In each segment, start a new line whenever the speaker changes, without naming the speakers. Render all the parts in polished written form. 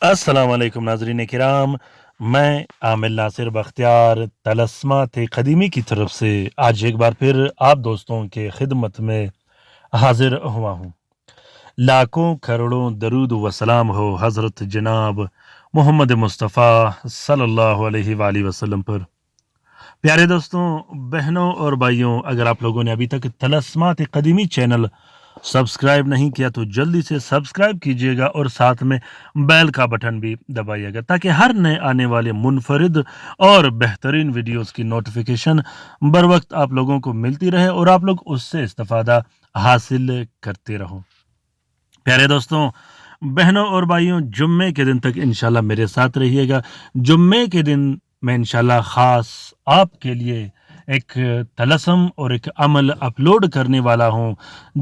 السلام علیکم ناظرین کرام، میں عامر ناصر بختیار طلسمات قدیمی کی طرف سے آج ایک بار پھر آپ دوستوں کے خدمت میں حاضر ہوا ہوں۔ لاکھوں کروڑوں درود و سلام ہو حضرت جناب محمد مصطفیٰ صلی اللہ علیہ وآلہ وسلم پر۔ پیارے دوستوں، بہنوں اور بھائیوں، اگر آپ لوگوں نے ابھی تک طلسمات قدیمی چینل سبسکرائب نہیں کیا تو جلدی سے سبسکرائب کیجیے گا اور ساتھ میں بیل کا بٹن بھی دبائیے گا تاکہ ہر نئے آنے والے منفرد اور بہترین ویڈیوز کی نوٹیفیکیشن بر وقت آپ لوگوں کو ملتی رہے اور آپ لوگ اس سے استفادہ حاصل کرتے رہو۔ پیارے دوستوں، بہنوں اور بھائیوں، جمعے کے دن تک انشاءاللہ میرے ساتھ رہیے گا۔ جمعے کے دن میں انشاءاللہ خاص آپ کے لیے ایک طلسم اور ایک عمل اپلوڈ کرنے والا ہوں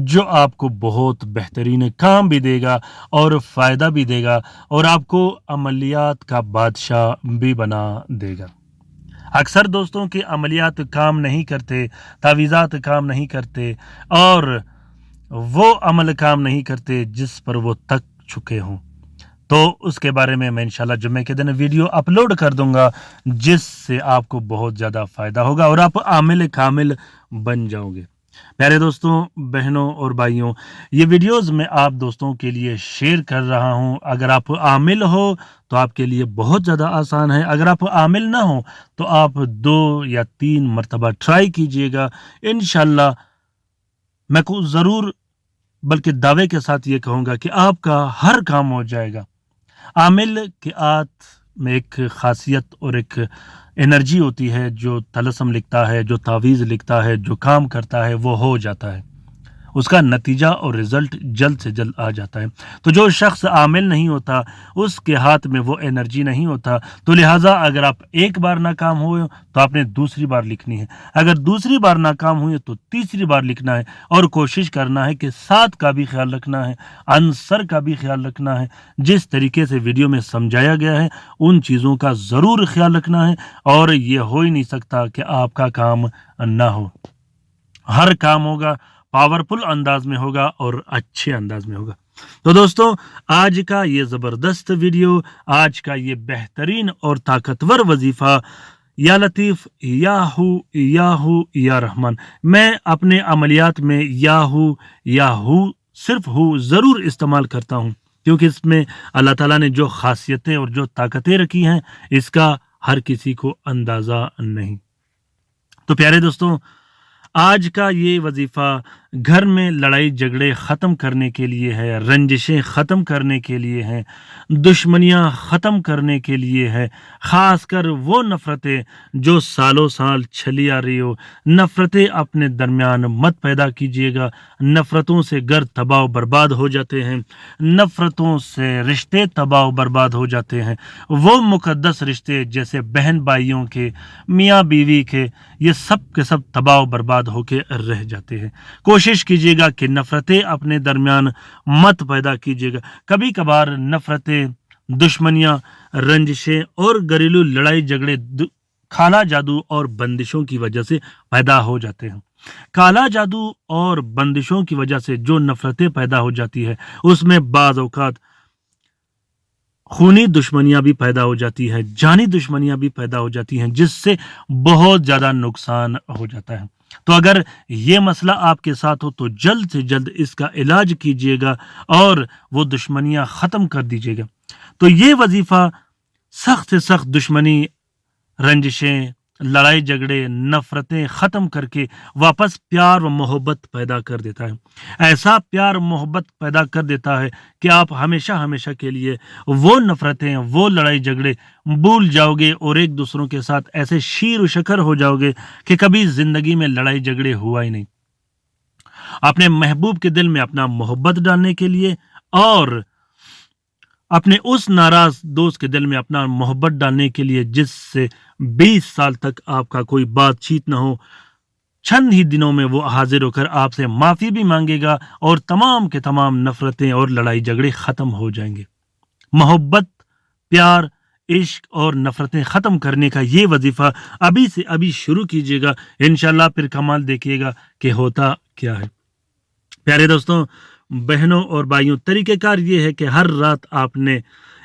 جو آپ کو بہت بہترین کام بھی دے گا اور فائدہ بھی دے گا اور آپ کو عملیات کا بادشاہ بھی بنا دے گا۔ اکثر دوستوں کے عملیات کام نہیں کرتے، تعویذات کام نہیں کرتے اور وہ عمل کام نہیں کرتے جس پر وہ تک چکے ہوں، تو اس کے بارے میں انشاءاللہ جمعے کے دن ویڈیو اپلوڈ کر دوں گا جس سے آپ کو بہت زیادہ فائدہ ہوگا اور آپ عامل کامل بن جاؤ گے۔ پیارے دوستوں، بہنوں اور بھائیوں، یہ ویڈیوز میں آپ دوستوں کے لیے شیئر کر رہا ہوں۔ اگر آپ عامل ہو تو آپ کے لیے بہت زیادہ آسان ہے، اگر آپ عامل نہ ہو تو آپ 2 یا 3 مرتبہ ٹرائی کیجئے گا۔ انشاءاللہ میں کو ضرور بلکہ دعوے کے ساتھ یہ کہوں گا کہ آپ کا ہر کام ہو جائے گا۔ عامل کے آت میں ایک خاصیت اور ایک انرجی ہوتی ہے، جو طلسم لکھتا ہے، جو تعویذ لکھتا ہے، جو کام کرتا ہے وہ ہو جاتا ہے، اس کا نتیجہ اور رزلٹ جلد سے جلد آ جاتا ہے۔ تو جو شخص عامل نہیں ہوتا اس کے ہاتھ میں وہ انرجی نہیں ہوتا، تو لہٰذا اگر آپ ایک بار ناکام ہوئے تو آپ نے دوسری بار لکھنی ہے، اگر دوسری بار ناکام ہوئے تو تیسری بار لکھنا ہے اور کوشش کرنا ہے کہ ساتھ کا بھی خیال رکھنا ہے، عنصر کا بھی خیال رکھنا ہے۔ جس طریقے سے ویڈیو میں سمجھایا گیا ہے ان چیزوں کا ضرور خیال رکھنا ہے، اور یہ ہو ہی نہیں سکتا کہ آپ کا کام نہ ہو۔ ہر کام ہوگا، پاورفل انداز میں ہوگا اور اچھے انداز میں ہوگا۔ تو دوستوں، آج کا یہ زبردست ویڈیو، آج کا یہ بہترین اور طاقتور وظیفہ، یا لطیف یا ہو یا ہو یا رحمان، میں اپنے عملیات میں یا ہو صرف ہو ضرور استعمال کرتا ہوں، کیونکہ اس میں اللہ تعالیٰ نے جو خاصیتیں اور جو طاقتیں رکھی ہیں اس کا ہر کسی کو اندازہ نہیں۔ تو پیارے دوستوں، آج کا یہ وظیفہ گھر میں لڑائی جھگڑے ختم کرنے کے لیے ہے، رنجشیں ختم کرنے کے لیے ہیں، دشمنیاں ختم کرنے کے لیے ہے، خاص کر وہ نفرتیں جو سالوں سال چلی آ رہی ہو، نفرتیں اپنے درمیان مت پیدا کیجیے گا۔ نفرتوں سے گھر تباہ و برباد ہو جاتے ہیں، نفرتوں سے رشتے تباہ و برباد ہو جاتے ہیں، وہ مقدس رشتے جیسے بہن بھائیوں کے، میاں بیوی کے، یہ سب کے سب تباہ و برباد ہو کے رہ جاتے ہیں۔ کوشش کیجیے گا کہ نفرتیں اپنے درمیان مت پیدا کیجیے گا۔ کبھی کبھار نفرتیں، دشمنیاں، رنجشیں اور گھریلو لڑائی جھگڑے کالا جادو اور بندشوں کی وجہ سے پیدا ہو جاتے ہیں۔ کالا جادو اور بندشوں کی وجہ سے جو نفرتیں پیدا ہو جاتی ہے اس میں بعض اوقات خونی دشمنیاں بھی پیدا ہو جاتی ہیں، جانی دشمنیاں بھی پیدا ہو جاتی ہیں، جس سے بہت زیادہ نقصان ہو جاتا ہے۔ تو اگر یہ مسئلہ آپ کے ساتھ ہو تو جلد سے جلد اس کا علاج کیجیے گا اور وہ دشمنیاں ختم کر دیجیے گا۔ تو یہ وظیفہ سخت سے سخت دشمنی، رنجشیں، لڑائی جھگڑے، نفرتیں ختم کر کے واپس پیار و محبت پیدا کر دیتا ہے۔ ایسا پیار و محبت پیدا کر دیتا ہے کہ آپ ہمیشہ ہمیشہ کے لیے وہ نفرتیں، وہ لڑائی جھگڑے بھول جاؤ گے اور ایک دوسروں کے ساتھ ایسے شیر و شکر ہو جاؤ گے کہ کبھی زندگی میں لڑائی جھگڑے ہوا ہی نہیں۔ اپنے محبوب کے دل میں اپنا محبت ڈالنے کے لیے اور اپنے اس ناراض دوست کے دل میں اپنا محبت ڈالنے کے لیے جس سے 20 سال تک آپ کا کوئی بات چیت نہ ہو، چند ہی دنوں میں وہ حاضر ہو کر آپ سے معافی بھی مانگے گا اور تمام کے تمام نفرتیں اور لڑائی جھگڑے ختم ہو جائیں گے۔ محبت، پیار، عشق اور نفرتیں ختم کرنے کا یہ وظیفہ ابھی سے ابھی شروع کیجیے گا، انشاءاللہ پھر کمال دیکھیے گا کہ ہوتا کیا ہے۔ پیارے دوستوں، بہنوں اور بھائیوں، طریقہ کار یہ ہے کہ ہر رات آپ نے